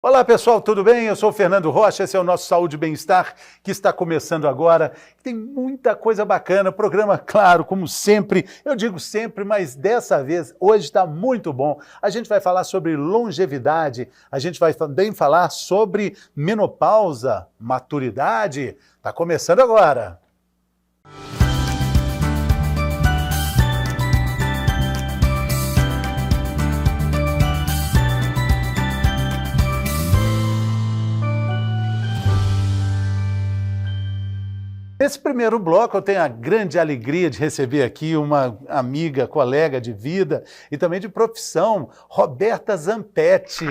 Olá pessoal, tudo bem? Eu sou o Fernando Rocha, esse é o nosso Saúde e Bem-Estar, que está começando agora. Tem muita coisa bacana, programa, claro, como sempre, eu digo sempre, mas dessa vez, hoje está muito bom. A gente vai falar sobre longevidade, a gente vai também falar sobre menopausa, maturidade. Está começando agora. Nesse primeiro bloco, eu tenho a grande alegria de receber aqui uma amiga, colega de vida e também de profissão, Roberta Zampetti.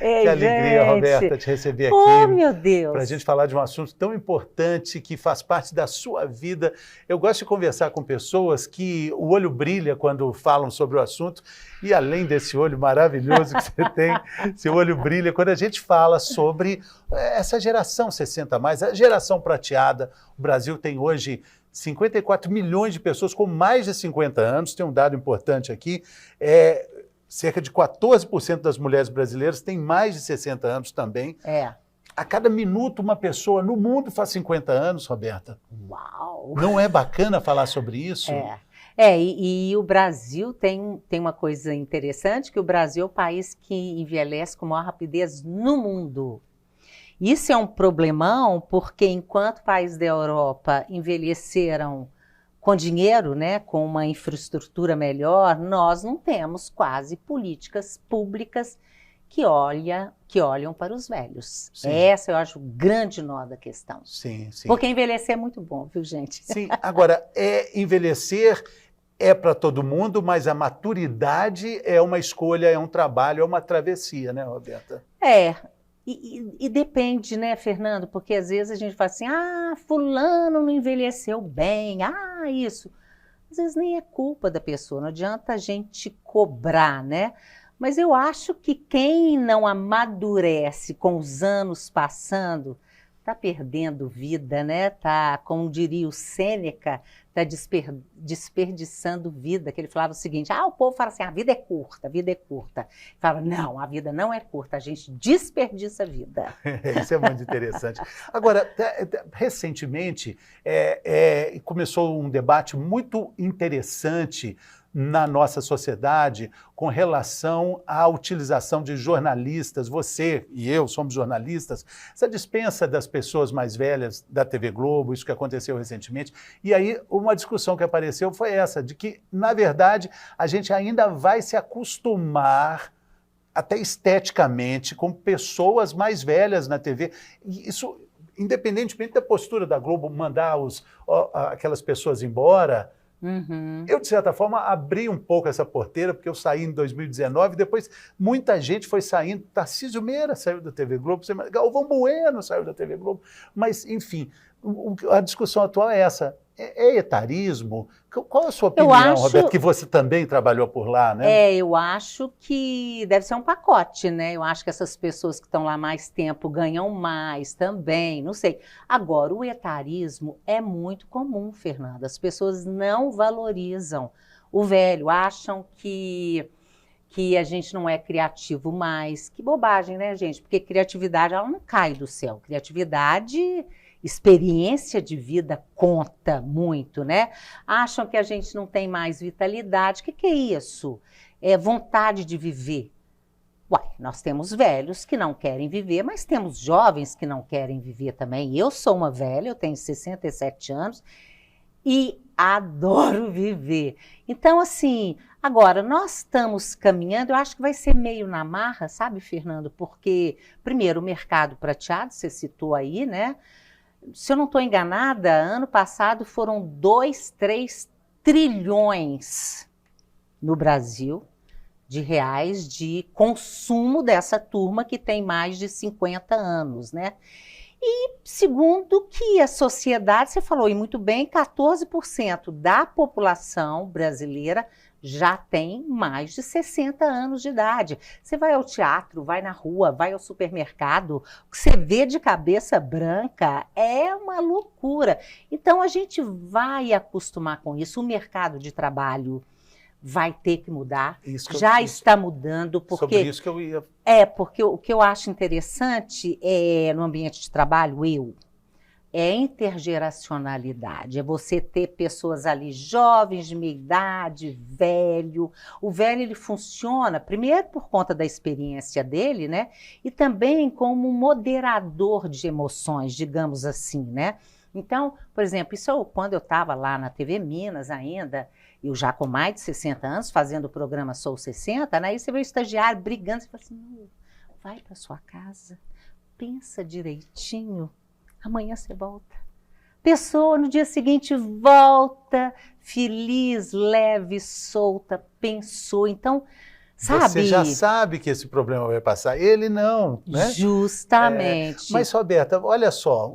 Ei, que alegria, gente. Roberta, te receber aqui. Oh, meu Deus! Para a gente falar de um assunto tão importante que faz parte da sua vida. Eu gosto de conversar com pessoas que o olho brilha quando falam sobre o assunto e além desse olho maravilhoso que você tem, seu olho brilha quando a gente fala sobre essa geração 60 mais, a geração prateada. O Brasil tem hoje 54 milhões de pessoas com mais de 50 anos, tem um dado importante aqui, cerca de 14% das mulheres brasileiras têm mais de 60 anos também. A cada minuto uma pessoa no mundo faz 50 anos, Roberta. Uau! Não é bacana falar sobre isso? E o Brasil tem uma coisa interessante, que o Brasil é o país que envelhece com maior rapidez no mundo. Isso é um problemão, porque enquanto países da Europa envelheceram com dinheiro, né, com uma infraestrutura melhor, nós não temos quase políticas públicas que olham para os velhos. Sim. Essa eu acho o grande nó da questão. Sim, sim. Porque envelhecer é muito bom, viu, gente? Sim, agora, envelhecer é para todo mundo, mas a maturidade é uma escolha, é um trabalho, é uma travessia, né, Roberta? E depende, né, Fernando? Porque às vezes a gente fala assim, fulano não envelheceu bem, isso. Às vezes nem é culpa da pessoa, não adianta a gente cobrar, né? Mas eu acho que quem não amadurece com os anos passando, está perdendo vida, né? Tá, como diria o Sêneca, está desperdiçando vida, que ele falava o seguinte, o povo fala assim, a vida é curta, a vida é curta. Ele fala, não, a vida não é curta, a gente desperdiça a vida. Isso é muito interessante. Agora, recentemente, começou um debate muito interessante na nossa sociedade com relação à utilização de jornalistas. Você e eu somos jornalistas. Essa dispensa das pessoas mais velhas da TV Globo, isso que aconteceu recentemente. E aí uma discussão que apareceu foi essa, de que, na verdade, a gente ainda vai se acostumar até esteticamente com pessoas mais velhas na TV. E isso, independentemente da postura da Globo mandar aquelas pessoas embora. Uhum. Eu, de certa forma, abri um pouco essa porteira, porque eu saí em 2019, depois muita gente foi saindo, Tarcísio Meira saiu da TV Globo, Galvão Bueno saiu da TV Globo, mas, enfim, a discussão atual é essa. É etarismo? Qual a sua opinião, Roberto, que você também trabalhou por lá, né? Eu acho que deve ser um pacote, né? Eu acho que essas pessoas que estão lá mais tempo ganham mais também, não sei. Agora, o etarismo é muito comum, Fernanda. As pessoas não valorizam o velho, acham que a gente não é criativo mais. Que bobagem, né, gente? Porque criatividade, ela não cai do céu. Criatividade... experiência de vida conta muito, né? Acham que a gente não tem mais vitalidade. O que é isso? É vontade de viver. Nós temos velhos que não querem viver, mas temos jovens que não querem viver também. Eu sou uma velha, eu tenho 67 anos e adoro viver. Então, assim, agora, nós estamos caminhando, eu acho que vai ser meio na marra, sabe, Fernando? Porque, primeiro, o mercado prateado, você citou aí, né? Se eu não estou enganada, ano passado foram 2, 3 trilhões no Brasil de reais de consumo dessa turma que tem mais de 50 anos, né? E segundo que a sociedade, você falou e muito bem, 14% da população brasileira já tem mais de 60 anos de idade. Você vai ao teatro, vai na rua, vai ao supermercado, o que você vê de cabeça branca é uma loucura. Então a gente vai acostumar com isso. O mercado de trabalho vai ter que mudar, Isso que já está mudando, sobre porque isso que eu ia... porque o que eu acho interessante no ambiente de trabalho, é intergeracionalidade, é você ter pessoas ali jovens, de meia idade, velho. O velho, ele funciona, primeiro por conta da experiência dele, né? E também como um moderador de emoções, digamos assim, né? Então, por exemplo, quando eu estava lá na TV Minas ainda, eu já com mais de 60 anos, fazendo o programa Sou 60, né? Aí você vê o estagiário brigando, você fala assim, não, vai para sua casa, pensa direitinho, amanhã você volta. Pessoa no dia seguinte volta, feliz, leve, solta, pensou. Então, sabe? Você já sabe que esse problema vai passar. Ele não, né? Justamente. Mas, Roberta, olha só,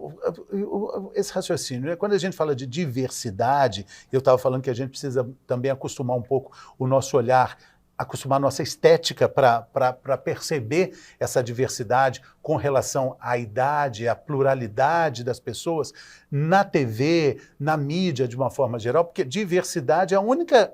esse raciocínio, né? Quando a gente fala de diversidade, eu estava falando que a gente precisa também acostumar um pouco o nosso olhar, acostumar a nossa estética para perceber essa diversidade com relação à idade, à pluralidade das pessoas na TV, na mídia de uma forma geral, porque diversidade é a única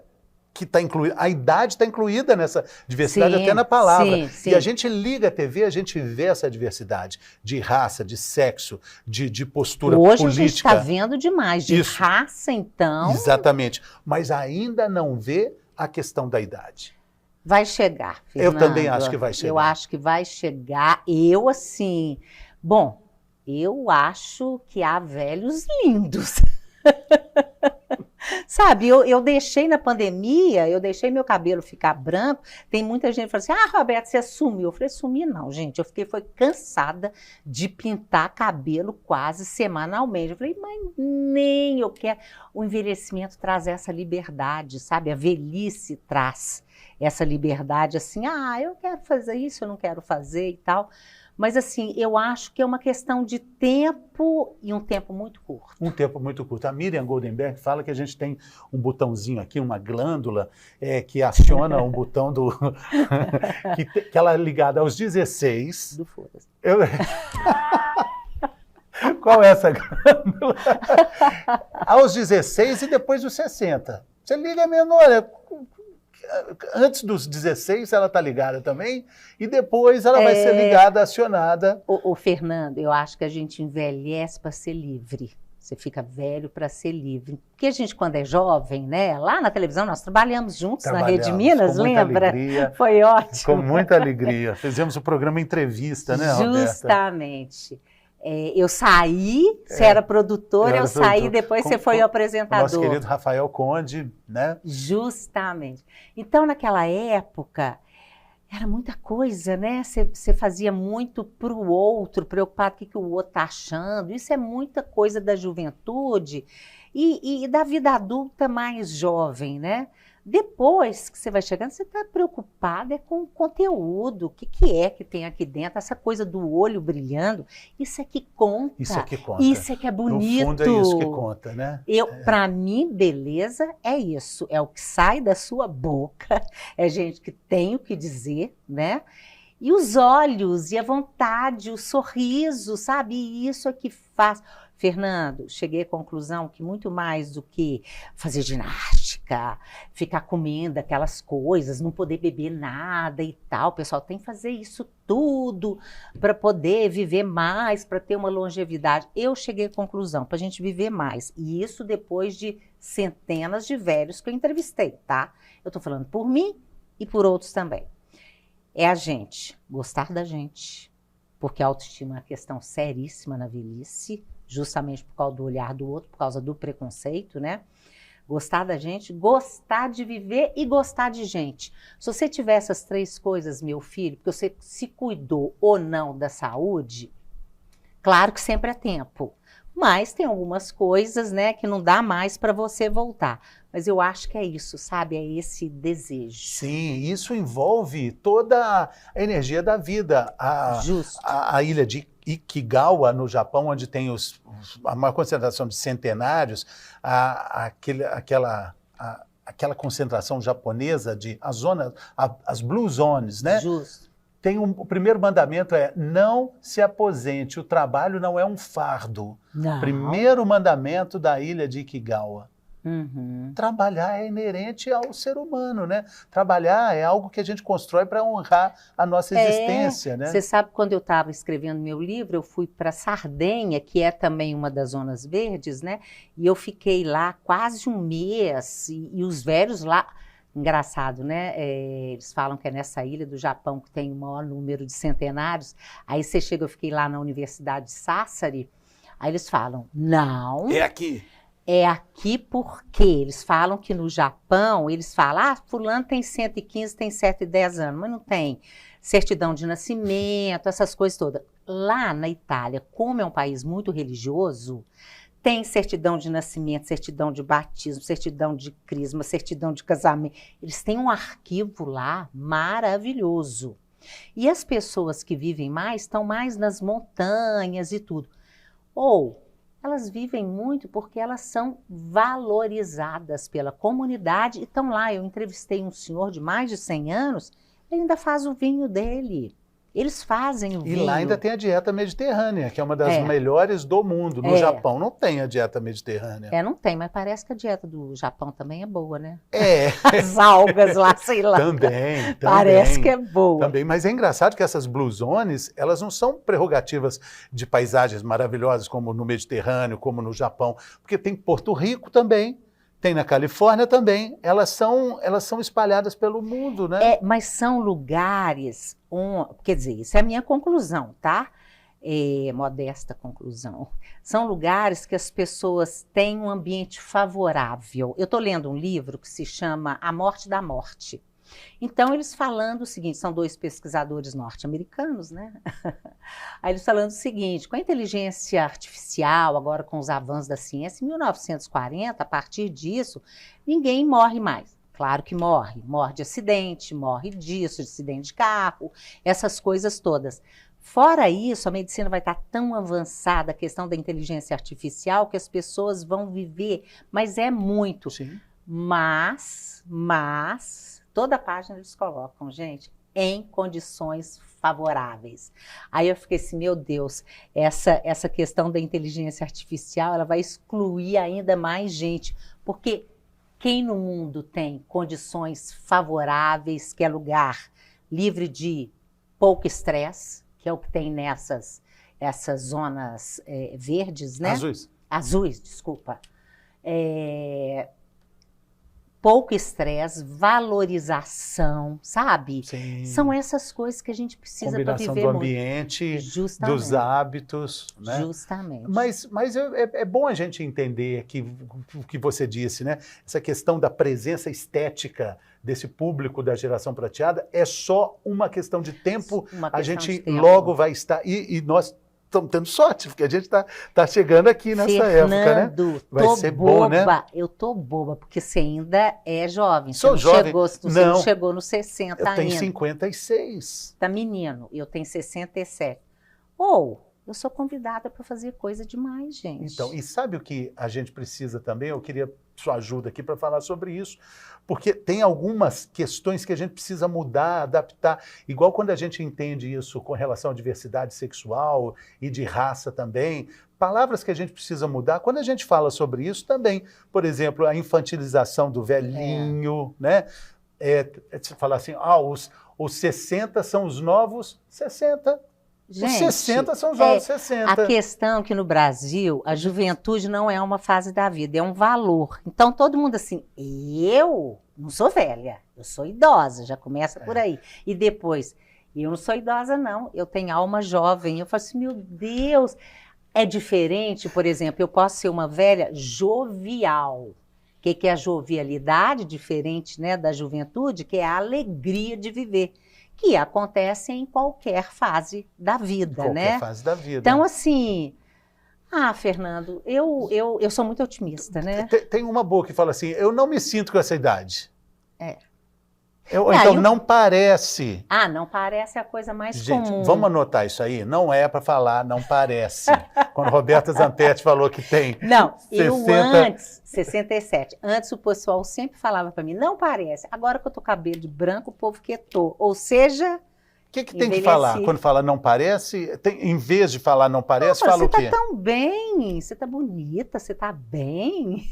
que está incluída, a idade está incluída nessa diversidade, sim, até na palavra. Sim. E a gente liga a TV, a gente vê essa diversidade de raça, de sexo, de postura política. Hoje a gente está vendo demais, de isso. Raça então. Exatamente, mas ainda não vê a questão da idade. Vai chegar, Fernando. Eu também acho que vai chegar. Eu acho que vai chegar. Eu, assim... Bom, eu acho que há velhos lindos. Sabe, eu deixei na pandemia, eu deixei meu cabelo ficar branco. Tem muita gente que fala assim, Roberta, você sumiu. Eu falei, sumi não, gente. Eu foi cansada de pintar cabelo quase semanalmente. Eu falei, mas nem eu quero. O envelhecimento traz essa liberdade, sabe? A velhice traz essa liberdade, assim, eu quero fazer isso, eu não quero fazer e tal. Mas, assim, eu acho que é uma questão de tempo e um tempo muito curto. Um tempo muito curto. A Miriam Goldenberg fala que a gente tem um botãozinho aqui, uma glândula, que aciona um botão do... que ela é ligada aos 16. Do foda-se. Qual é essa glândula? Aos 16 e depois dos 60. Você liga mesmo, olha... Antes dos 16 ela está ligada também, e depois ela vai ser ligada, acionada. O Fernando, eu acho que a gente envelhece para ser livre. Você fica velho para ser livre. Porque a gente, quando é jovem, né? Lá na televisão, nós trabalhamos juntos na Rede Minas, lembra? Alegria, foi ótimo. Com muita alegria. Fizemos o programa Entrevista, né, Roberta? Justamente. Eu saí, você era produtora, eu saí, depois você foi o apresentador. Nosso querido Rafael Conde, né? Justamente. Então, naquela época, era muita coisa, né? Você fazia muito para o outro, preocupado com o que o outro está achando. Isso é muita coisa da juventude e da vida adulta mais jovem, né? Depois que você vai chegando, você está preocupada com o conteúdo, o que é que tem aqui dentro, essa coisa do olho brilhando, isso é que conta. Isso é que conta. Isso é que é bonito. No fundo é isso que conta, né? Para mim, beleza é isso, é o que sai da sua boca, é gente que tem o que dizer, né? E os olhos, e a vontade, o sorriso, sabe? E isso é que faz... Fernando, cheguei à conclusão que muito mais do que fazer ginástica, ficar comendo aquelas coisas, não poder beber nada e tal, o pessoal tem que fazer isso tudo para poder viver mais, para ter uma longevidade. Eu cheguei à conclusão, para a gente viver mais, e isso depois de centenas de velhos que eu entrevistei, tá? Eu estou falando por mim e por outros também. É a gente gostar da gente, porque a autoestima é uma questão seríssima na velhice, justamente por causa do olhar do outro, por causa do preconceito, né? Gostar da gente, gostar de viver e gostar de gente. Se você tiver essas três coisas, meu filho, porque você se cuidou ou não da saúde, claro que sempre é tempo. Mas tem algumas coisas, né, que não dá mais para você voltar. Mas eu acho que é isso, sabe? É esse desejo. Sim, isso envolve toda a energia da vida. A ilha de Ikigawa, no Japão, onde tem a maior concentração de centenários, aquela concentração japonesa de as Blue Zones, né? Justo. O primeiro mandamento é não se aposente, o trabalho não é um fardo. Não. Primeiro mandamento da ilha de Ikigawa. Uhum. Trabalhar é inerente ao ser humano, né? Trabalhar é algo que a gente constrói para honrar a nossa existência, né? Você sabe, quando eu estava escrevendo meu livro, eu fui para Sardenha, que é também uma das zonas verdes, né? E eu fiquei lá quase um mês, e os velhos lá... Engraçado, né? Eles falam que é nessa ilha do Japão que tem o maior número de centenários. Aí você chega, eu fiquei lá na Universidade de Sassari, aí eles falam, não... É aqui. É aqui porque eles falam que no Japão, eles falam, fulano tem 115, tem 110 anos, mas não tem certidão de nascimento, essas coisas todas. Lá na Itália, como é um país muito religioso, tem certidão de nascimento, certidão de batismo, certidão de crisma, certidão de casamento. Eles têm um arquivo lá maravilhoso. E as pessoas que vivem mais estão mais nas montanhas e tudo. Ou elas vivem muito porque elas são valorizadas pela comunidade e estão lá. Eu entrevistei um senhor de mais de 100 anos, ele ainda faz o vinho dele. Eles fazem o vinho. E lá ainda tem a dieta mediterrânea, que é uma das melhores do mundo. No Japão não tem a dieta mediterrânea. Não tem, mas parece que a dieta do Japão também é boa, né? As algas lá, sei lá. Também. Parece que é boa. Também, mas é engraçado que essas blue zones, elas não são prerrogativas de paisagens maravilhosas como no Mediterrâneo, como no Japão, porque tem Porto Rico também. Tem na Califórnia também, elas são espalhadas pelo mundo, né? Mas são lugares, quer dizer, isso é a minha conclusão, tá? Modesta conclusão. São lugares que as pessoas têm um ambiente favorável. Eu estou lendo um livro que se chama A Morte da Morte. Então, eles falando o seguinte, são 2 pesquisadores norte-americanos, né? Aí eles falando o seguinte, com a inteligência artificial, agora com os avanços da ciência, em 1940, a partir disso, ninguém morre mais. Claro que morre de acidente, morre disso, de acidente de carro, essas coisas todas. Fora isso, a medicina vai estar tão avançada, a questão da inteligência artificial, que as pessoas vão viver, mas é muito. Sim. Mas... Toda a página eles colocam, gente, em condições favoráveis. Aí eu fiquei assim, meu Deus, essa questão da inteligência artificial, ela vai excluir ainda mais gente, porque quem no mundo tem condições favoráveis, que é lugar livre de pouco estresse, que é o que tem essas zonas verdes, né? Azuis, desculpa. Pouco estresse, valorização, sabe? Sim. São essas coisas que a gente precisa para viver muito. Combinação do ambiente, dos hábitos, né? Justamente. Mas é bom a gente entender o que você disse, né? Essa questão da presença estética desse público da geração prateada é só uma questão de tempo. A gente logo vai estar... E nós estamos tendo sorte, porque a gente está chegando aqui nessa época, né? Vai ser bom, né? Eu tô boba, porque você ainda é jovem. Sou jovem. Você não chegou nos 60 ainda. Eu tenho 56. Tá menino, eu tenho 67. Eu sou convidada para fazer coisa demais, gente. Então, e sabe o que a gente precisa também? Eu queria sua ajuda aqui para falar sobre isso, porque tem algumas questões que a gente precisa mudar, adaptar, igual quando a gente entende isso com relação à diversidade sexual e de raça também, palavras que a gente precisa mudar, quando a gente fala sobre isso também, por exemplo, a infantilização do velhinho, né? Você fala assim, os 60 são os novos 60. Gente, os 60 são os novos 60. A questão é que no Brasil, a juventude não é uma fase da vida, é um valor. Então, todo mundo assim, eu não sou velha, eu sou idosa, já começa por aí. E depois, eu não sou idosa não, eu tenho alma jovem. Eu falo assim, meu Deus, é diferente, por exemplo, eu posso ser uma velha jovial. O que é a jovialidade, diferente, né, da juventude, que é a alegria de viver. Que acontece em qualquer fase da vida, né? Qualquer fase da vida. Então, assim, Fernando, eu sou muito otimista, né? Tem uma boa que fala assim, eu não me sinto com essa idade. Então, não parece. Não parece a coisa mais comum. Gente, vamos anotar isso aí? Não é para falar, não parece. Quando Roberta Zampetti falou que tem 67. Antes o pessoal sempre falava para mim, não parece. Agora que eu tô com cabelo de branco, o povo quietou. Ou seja... O que tem que falar? Quando fala não parece, em vez de falar não parece, fala o quê? Você tá tão bem, você tá bonita, você tá bem...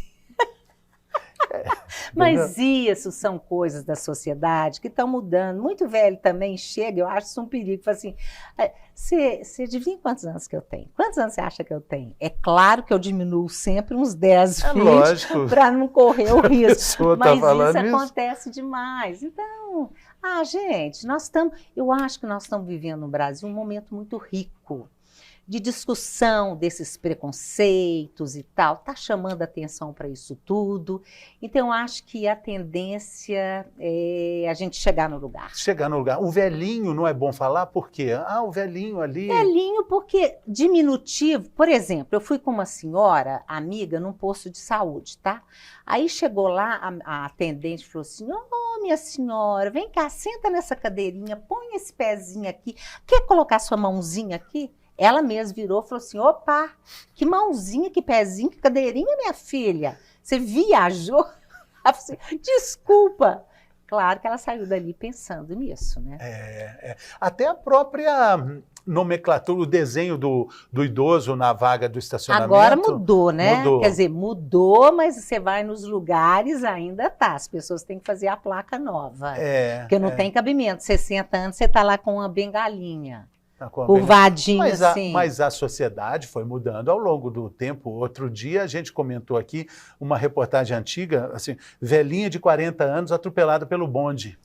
Mas isso são coisas da sociedade que estão mudando. Muito velho também chega, eu acho isso um perigo. Fala assim, você adivinha quantos anos que eu tenho? Quantos anos você acha que eu tenho? É claro que eu diminuo sempre uns 10, 20, para não correr o risco. Mas isso acontece demais. Então, gente, eu acho que nós estamos vivendo no Brasil um momento muito rico de discussão desses preconceitos e tal, está chamando atenção para isso tudo. Então, eu acho que a tendência é a gente chegar no lugar. Chegar no lugar. O velhinho não é bom falar por quê? O velhinho ali... Velhinho porque diminutivo. Por exemplo, eu fui com uma senhora, amiga, num posto de saúde, tá? Aí chegou lá, a atendente falou assim, minha senhora, vem cá, senta nessa cadeirinha, põe esse pezinho aqui. Quer colocar sua mãozinha aqui? Ela mesma virou e falou assim, opa, que mãozinha, que pezinho, que cadeirinha, minha filha. Você viajou? Ela falou assim, desculpa. Claro que ela saiu dali pensando nisso, né? Até a própria nomenclatura, o desenho do idoso na vaga do estacionamento. Agora mudou, né? Mudou. Quer dizer, mudou, mas você vai nos lugares, ainda tá. As pessoas têm que fazer a placa nova. Porque não tem cabimento. 60 anos, você tá lá com uma bengalinha. Curvadinho, assim. Mas a sociedade foi mudando ao longo do tempo. Outro dia a gente comentou aqui uma reportagem antiga, assim, velhinha de 40 anos atropelada pelo bonde.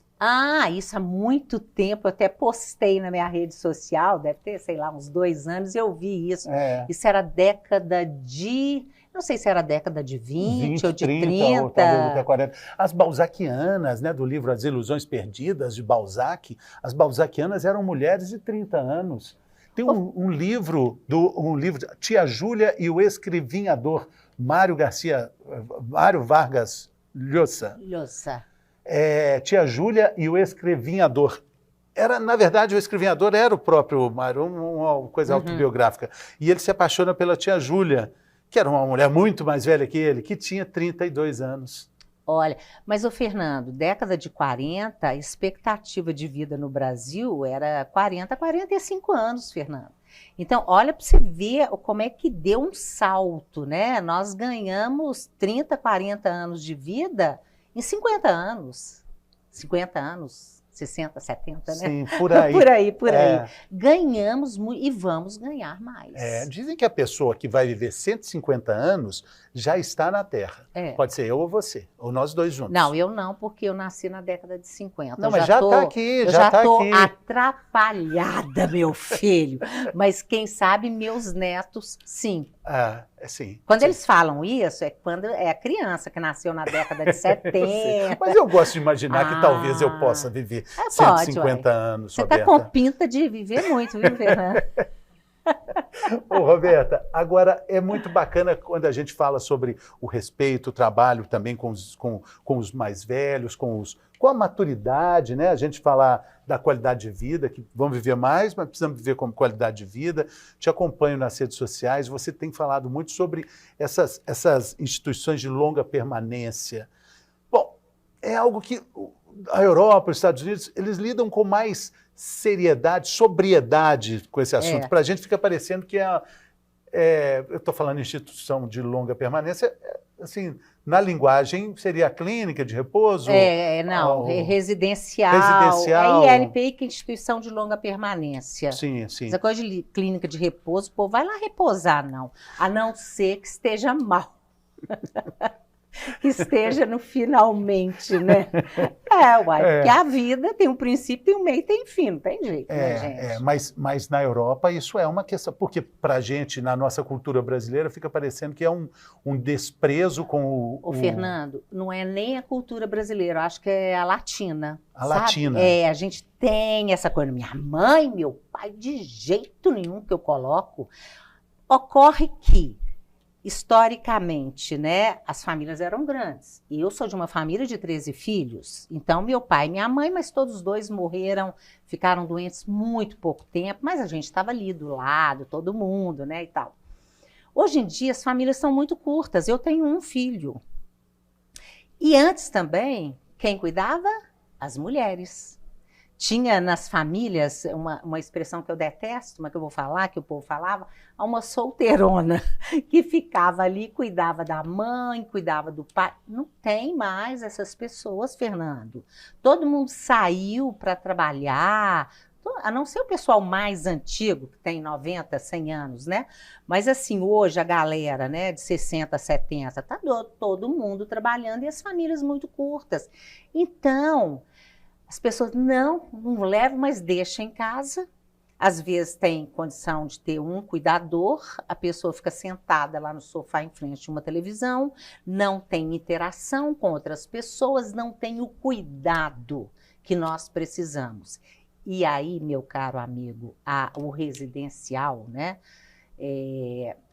Isso há muito tempo, eu até postei na minha rede social, deve ter, sei lá, uns 2 anos, eu vi isso. Isso era década de... Não sei se era década de 20 ou de 30. Ou talvez até 40. As balzaquianas, né, do livro As Ilusões Perdidas, de Balzac, as balzaquianas eram mulheres de 30 anos. Tem um livro, Tia Júlia e o Escrevinhador, Mário Vargas Llosa. Tia Júlia e o Escrevinhador. Na verdade, o Escrevinhador era o próprio Mário, uma coisa autobiográfica. E ele se apaixona pela Tia Júlia, que era uma mulher muito mais velha que ele, que tinha 32 anos. Olha, mas o Fernando, década de 40, a expectativa de vida no Brasil era 40, 45 anos, Fernando. Então, olha para você ver como é que deu um salto, né? Nós ganhamos 30, 40 anos de vida em 50 anos. 50 anos. 60, 70, né? Sim, por aí. por aí. Ganhamos e vamos ganhar mais. Dizem que a pessoa que vai viver 150 anos já está na Terra. Pode ser eu ou você, ou nós dois juntos. Não, eu não, porque eu nasci na década de 50. Não, mas já está aqui, eu já estou atrapalhada, meu filho. Mas quem sabe meus netos, sim. Sim. Quando eles falam isso, é quando é a criança que nasceu na década de 70. Mas eu gosto de imaginar que talvez eu possa viver 150 anos, Você está com pinta de viver muito, viu, Fernanda? Ô, Roberta, agora é muito bacana quando a gente fala sobre o respeito, o trabalho também com os mais velhos, com a maturidade, né? A gente falar da qualidade de vida, que vamos viver mais, mas precisamos viver com qualidade de vida. Te acompanho nas redes sociais, você tem falado muito sobre essas instituições de longa permanência. Bom, é algo que a Europa, os Estados Unidos, eles lidam com mais seriedade, sobriedade com esse assunto. Para a gente fica parecendo que eu estou falando em instituição de longa permanência, assim, na linguagem seria a clínica de repouso? Residencial. É ILPI, que é instituição de longa permanência. Sim. Essa coisa de clínica de repouso, pô, vai lá repousar, não. A não ser que esteja mal. Que esteja no finalmente, né? Porque a vida tem um princípio, tem um meio e tem fim, não tem jeito, né, gente? Mas na Europa isso é uma questão, porque pra gente, na nossa cultura brasileira, fica parecendo que é um desprezo com o... Fernando, não é nem a cultura brasileira, eu acho que é a latina. Latina. A gente tem essa coisa, minha mãe, meu pai, de jeito nenhum que eu coloco. Ocorre que historicamente, né, as famílias eram grandes. Eu sou de uma família de 13 filhos, então meu pai e minha mãe, mas todos os dois morreram, ficaram doentes muito pouco tempo, mas a gente estava ali do lado, todo mundo, né, e tal. Hoje em dia as famílias são muito curtas, eu tenho um filho. E antes também, quem cuidava? As mulheres. Tinha nas famílias uma expressão que eu detesto, mas que eu vou falar, que o povo falava, uma solteirona que ficava ali, cuidava da mãe, cuidava do pai. Não tem mais essas pessoas, Fernando. Todo mundo saiu para trabalhar, a não ser o pessoal mais antigo, que tem 90, 100 anos, né? Mas assim, hoje a galera, né, de 60, 70, tá todo mundo trabalhando e as famílias muito curtas. Então, as pessoas não levam, mas deixam em casa. Às vezes tem condição de ter um cuidador, a pessoa fica sentada lá no sofá em frente a uma televisão, não tem interação com outras pessoas, não tem o cuidado que nós precisamos. E aí, meu caro amigo, o residencial, né?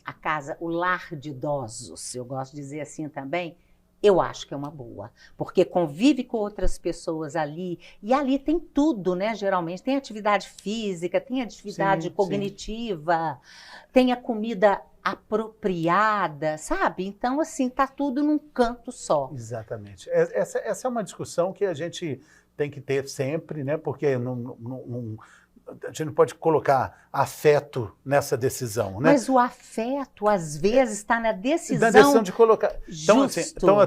A casa, o lar de idosos, eu gosto de dizer assim também, eu acho que é uma boa, porque convive com outras pessoas ali, e ali tem tudo, né? Geralmente tem atividade física, tem atividade cognitiva, tem a comida apropriada, sabe? Então, assim, tá tudo num canto só. Exatamente. Essa é uma discussão que a gente tem que ter sempre, né? Porque a gente não pode colocar afeto nessa decisão, né? Mas o afeto, às vezes, está na decisão. Da decisão de colocar. Então, assim,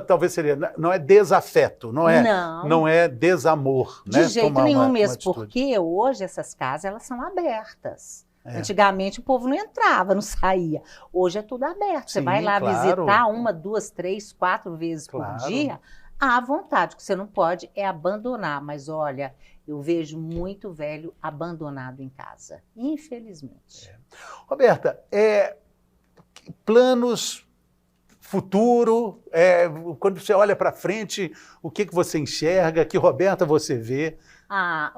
talvez seria, não é desafeto, não é desamor, de né? jeito nenhum mesmo, porque hoje essas casas elas são abertas. Antigamente o povo não entrava, não saía. Hoje é tudo aberto. Você vai lá visitar 1, 2, 3, 4 vezes por dia. À vontade, o que você não pode é abandonar, mas olha, eu vejo muito velho abandonado em casa, infelizmente. Roberta, planos, futuro, quando você olha para frente, o que você enxerga, que Roberta você vê?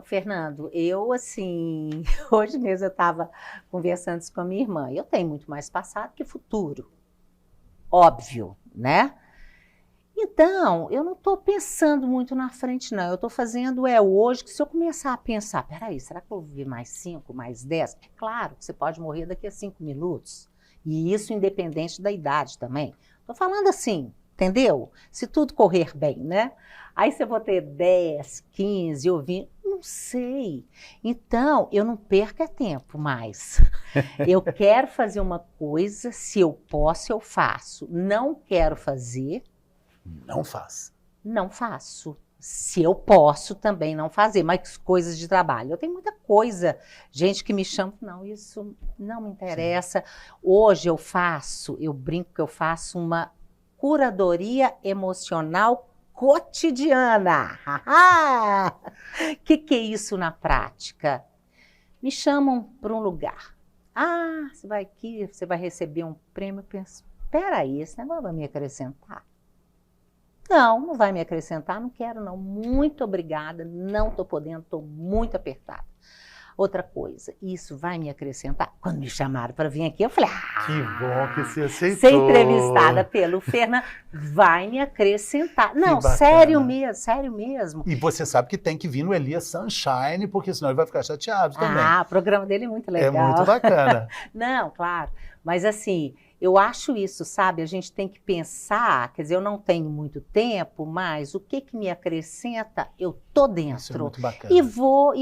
Fernando, eu assim, hoje mesmo eu estava conversando isso com a minha irmã, eu tenho muito mais passado que futuro, óbvio, né? Então, eu não estou pensando muito na frente, não. Eu estou fazendo hoje, que se eu começar a pensar, peraí, será que eu vou viver mais 5, mais 10? É claro que você pode morrer daqui a 5 minutos. E isso independente da idade também. Estou falando assim, entendeu? Se tudo correr bem, né? Aí você vai ter 10, 15 ou 20, não sei. Então, eu não perco tempo mais. Eu quero fazer uma coisa, se eu posso, eu faço. Não quero fazer... Não faz. Não faço. Se eu posso também não fazer, mas coisas de trabalho. Eu tenho muita coisa, gente que me chama, não, isso não me interessa. Hoje eu brinco que eu faço uma curadoria emocional cotidiana. O que é isso na prática? Me chamam para um lugar. Você vai aqui, você vai receber um prêmio. Eu penso, peraí, esse negócio vai me acrescentar? Não vai me acrescentar, não quero não, muito obrigada, não estou podendo, estou muito apertada. Outra coisa, isso vai me acrescentar? Quando me chamaram para vir aqui, eu falei, que bom que você aceitou. Ser entrevistada pelo Fernando, vai me acrescentar. Não, sério mesmo. E você sabe que tem que vir no Elias Sunshine, porque senão ele vai ficar chateado também. O programa dele é muito legal. É muito bacana. Não, claro, mas assim... Eu acho isso, sabe? A gente tem que pensar, quer dizer, eu não tenho muito tempo, mas o que me acrescenta, eu tô dentro. Isso é muito bacana. E vou.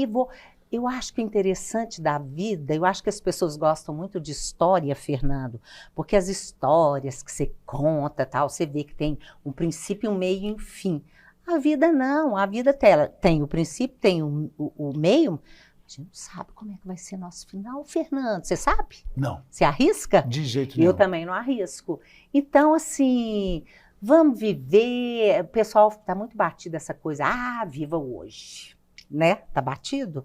Eu acho que o interessante da vida, eu acho que as pessoas gostam muito de história, Fernando, porque as histórias que você conta, tal, você vê que tem um princípio, um meio e um fim. A vida não, a vida tem o princípio, tem o meio. A gente não sabe como é que vai ser nosso final, Fernando. Você sabe? Não. Você arrisca? De jeito nenhum. Eu também não arrisco. Então, assim, vamos viver. O pessoal está muito batido essa coisa. Viva hoje. Né? Tá batido?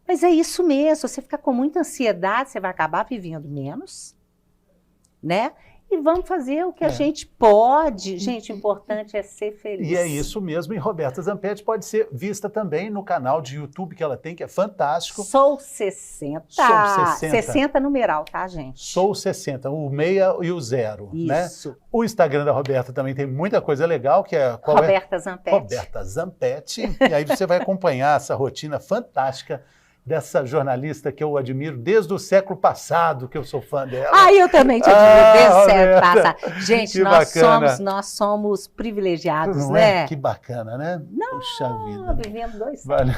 Mas é isso mesmo. Se você ficar com muita ansiedade, você vai acabar vivendo menos. Né? E vamos fazer o que a gente pode. Gente, o importante é ser feliz. E é isso mesmo. E Roberta Zampetti pode ser vista também no canal de YouTube que ela tem, que é fantástico. Sou 60. Sou 60. 60 numeral, tá, gente? Sou 60, o 6 e o 0. Isso. Né? O Instagram da Roberta também tem muita coisa legal, que é... Roberta Zampetti. Roberta Zampetti. E aí você vai acompanhar essa rotina fantástica dessa jornalista que eu admiro desde o século passado, que eu sou fã dela. Eu também te admiro desde o século passado. Gente, nós somos privilegiados, não né? Que bacana, né? Não, puxa vida. vivemos 2 séculos.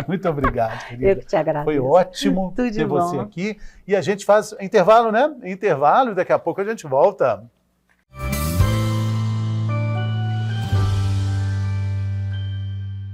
Muito obrigado, querida. Eu que te agradeço. Foi ótimo Tudo de ter você bom. aqui. E a gente faz intervalo, né? Intervalo, daqui a pouco a gente volta.